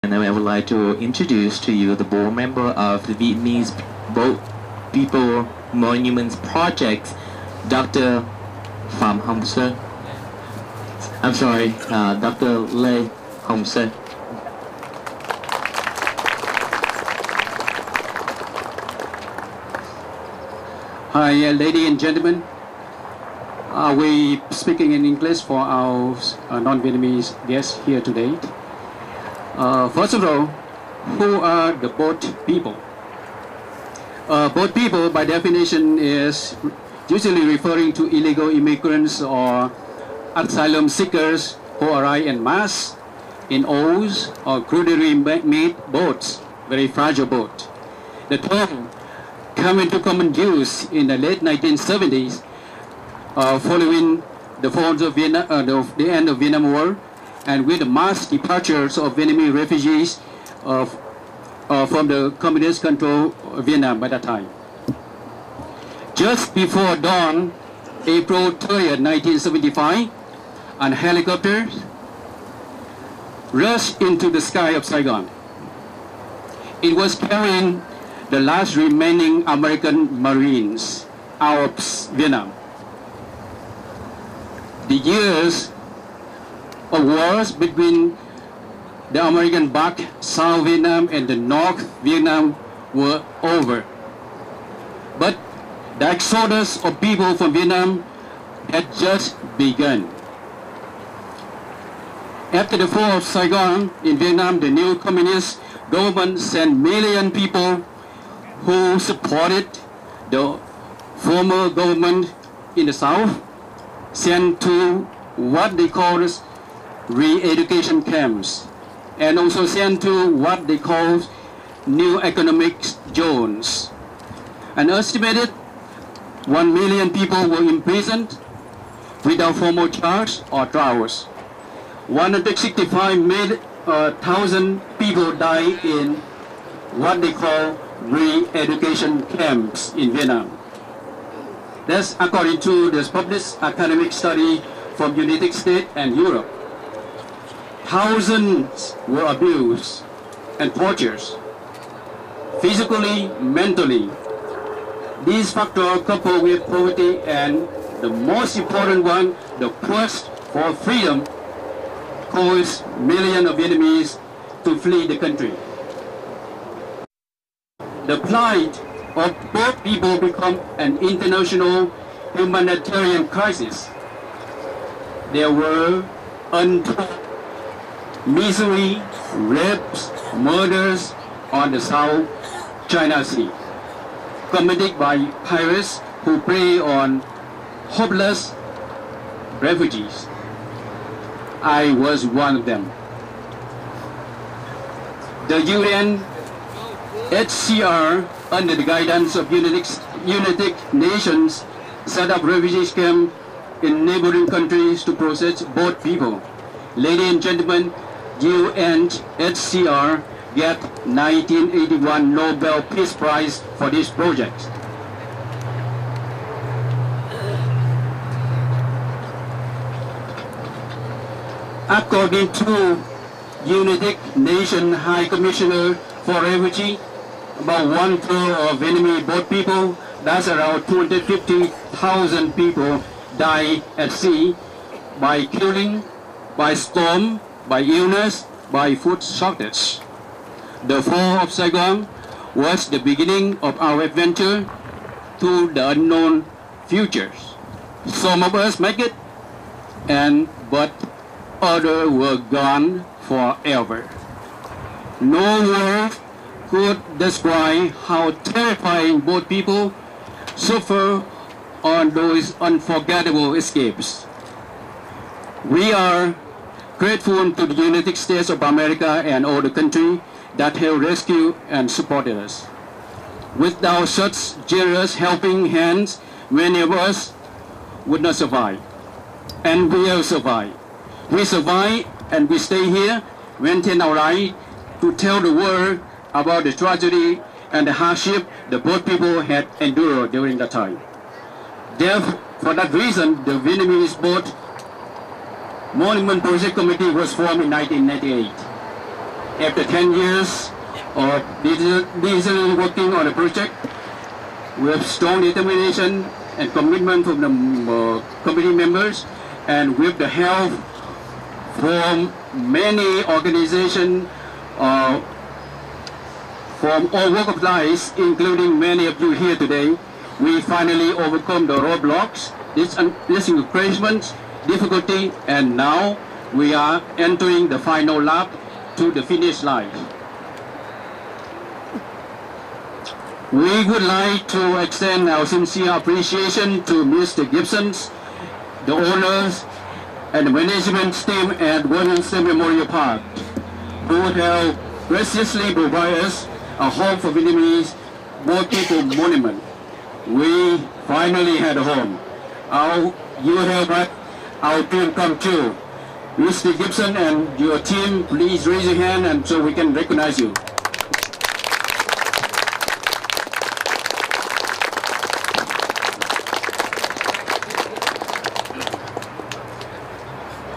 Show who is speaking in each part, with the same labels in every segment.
Speaker 1: And I would like to introduce to you the board member of the Vietnamese Boat People Monuments Project, Dr. Phạm Hồng Sơn. I'm sorry, Dr. Lê Hồng Sơn.
Speaker 2: Hi, ladies and gentlemen. Are we speaking in English for our non-Vietnamese guests here today? First of all, who are the boat people? Boat people, by definition, is usually referring to illegal immigrants or asylum seekers who arrive en masse in oars or crudely made boats, very fragile boats. The term came into common use in the late 1970s, following the fall of the end of Vietnam War, and with the mass departures of Vietnamese refugees from the communist control of Vietnam by that time. Just before dawn, April 30th, 1975, a helicopter rushed into the sky of Saigon. It was carrying the last remaining American Marines out of Vietnam. The years of wars between the American back South Vietnam and the North Vietnam were over. But the exodus of people from Vietnam had just begun. After the fall of Saigon in Vietnam, the new communist government sent million people who supported the former government in the South, sent to what they call re-education camps, and also sent to what they call new economic zones. An estimated 1 million people were imprisoned without formal charge or trials. 165,000 people died in what they call re-education camps in Vietnam. That's according to this published academic study from United States and Europe. Thousands were abused and tortured, physically, mentally. These factors, coupled with poverty and the most important one, the quest for freedom, caused millions of Vietnamese to flee the country. The plight of both people become an international humanitarian crisis. There were untold misery, rapes, murders on the South China Sea, committed by pirates who prey on hopeless refugees. I was one of them. The UNHCR, under the guidance of United Nations, set up refugee camps in neighboring countries to process both people. Ladies and gentlemen, UNHCR got 1981 Nobel Peace Prize for this project. According to United Nations High Commissioner for Refugees, about 1/3 of Vietnamese boat people, that's around 250,000 people, die at sea by killing, by storm, by illness, by food shortage. The fall of Saigon was the beginning of our adventure to the unknown futures. Some of us make it, but others were gone forever. No word could describe how terrifying both people suffer on those unforgettable escapes. We are grateful to the United States of America and all the countries that have rescued and supported us. Without such generous helping hands, many of us would not survive. And we will survive. We survive and we stay here, maintain our right to tell the world about the tragedy and the hardship the boat people had endured during that time. Therefore, for that reason, the Vietnamese Boat Monument Project Committee was formed in 1998. After 10 years of diligently working on a project, with strong determination and commitment from the committee members, and with the help from many organizations from all walks of life, including many of you here today, we finally overcome the roadblocks, discouragement, difficulty, and now we are entering the final lap to the finish line. We would like to extend our sincere appreciation to Mr. Gibson, the owners, and the management team at Westminster Memorial Park, who have graciously provided us a home for Vietnamese boat people monument. We finally had a home. You have had our dream come true. Mr. Gibson and your team, please raise your hand and so we can recognize you.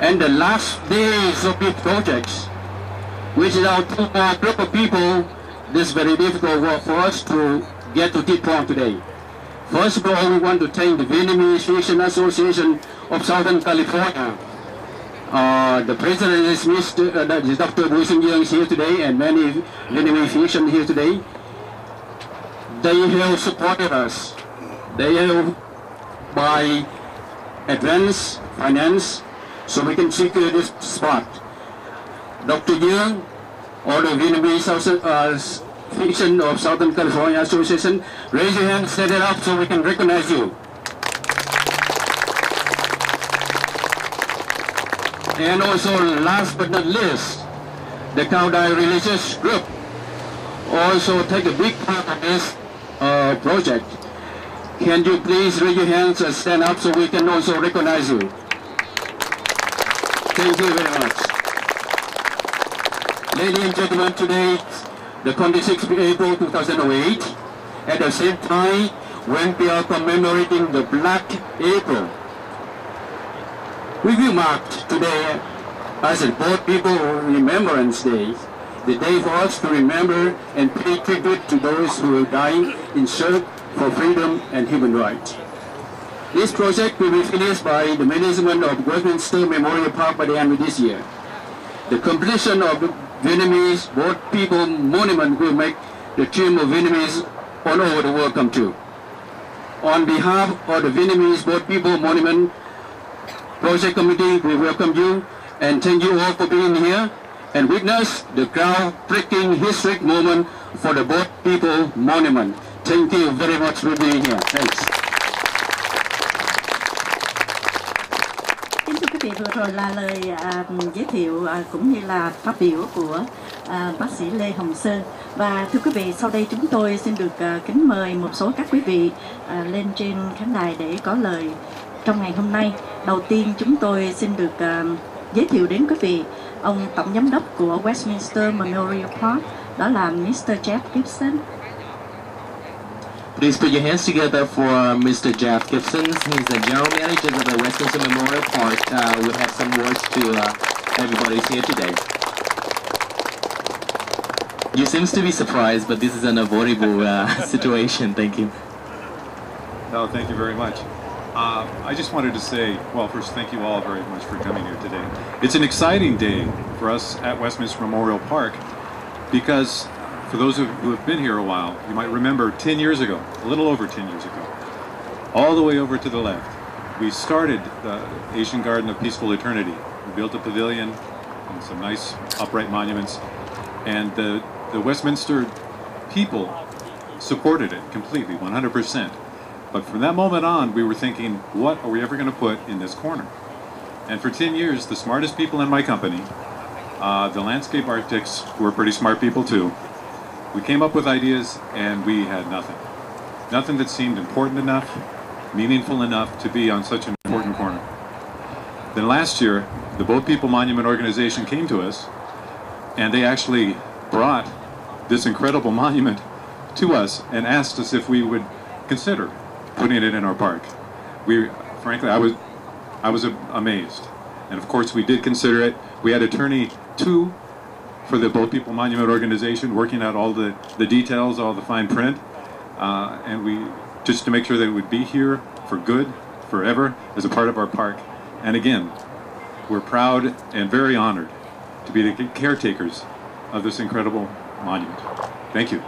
Speaker 2: And the last days of this project, which is our group of people, this is very difficult work for us to get to this point today. First of all, we want to thank the Vietnamese Fiction Association of Southern California. The president is Dr. Bùi Xuân Dương here today, and many Vietnamese fiction here today. They have supported us. They have by advance finance, so we can secure this spot. Dr. Dương, or the Vietnamese Fiction of Southern California Association, raise your hand, set it up so we can recognize you. And also, last but not least, the Cao Dai religious group also take a big part of this project. Can you please raise your hands and stand up so we can also recognize you? Thank you very much. Ladies and gentlemen, today, the 26th of April 2008, at the same time when we are commemorating the Black April, we will mark today as a Boat People Remembrance Day, the day for us to remember and pay tribute to those who have died in search for freedom and human rights. This project will be finished by the management of Westminster Memorial Park by the end of this year. The completion of the Vietnamese Boat People Monument will make the dream of Vietnamese all over the world come true. On behalf of the Vietnamese Boat People Monument Project Committee, we welcome you and thank you all for being here and witness the groundbreaking historic moment for the Boat People Monument. Thank you very much for being here. Thanks.
Speaker 3: Kính thưa quý vị, vừa rồi là lời giới thiệu cũng như là phát biểu của bác sĩ Lê Hồng Sơn. Và thưa quý vị, sau đây chúng tôi xin được kính mời một số các quý vị lên trên khán đài để có lời trong ngày hôm nay. Đầu tiên chúng tôi xin được giới thiệu đến quý vị ông tổng giám đốc của Westminster Memorial Park, đó là Mr. Jeff Gibson.
Speaker 1: Please put your hands together for Mr. Jeff Gibson. He's the general manager of the Westminster Memorial Park. We'll have some words to everybody here today. You seem to be surprised, but this is an avoidable situation. Thank you.
Speaker 4: No, thank you very much. I just wanted to say, well, first, thank you all very much for coming here today. It's an exciting day for us at Westminster Memorial Park because for those who have been here a while, you might remember 10 years ago, a little over 10 years ago, all the way over to the left, we started the Asian Garden of Peaceful Eternity. We built a pavilion and some nice upright monuments, and the Westminster people supported it completely, 100%. But from that moment on, we were thinking, what are we ever going to put in this corner? And for 10 years, the smartest people in my company, the landscape architects who were pretty smart people too, we came up with ideas and we had nothing. Nothing that seemed important enough, meaningful enough to be on such an important corner. Then last year, the Boat People Monument Organization came to us and they actually brought this incredible monument to us and asked us if we would consider putting it in our park. Frankly, I was amazed. And of course we did consider it. We had to turn 2 for the Boat People Monument organization, working out all the details, all the fine print, and we just to make sure that it would be here for good, forever, as a part of our park. And again, we're proud and very honored to be the caretakers of this incredible monument. Thank you.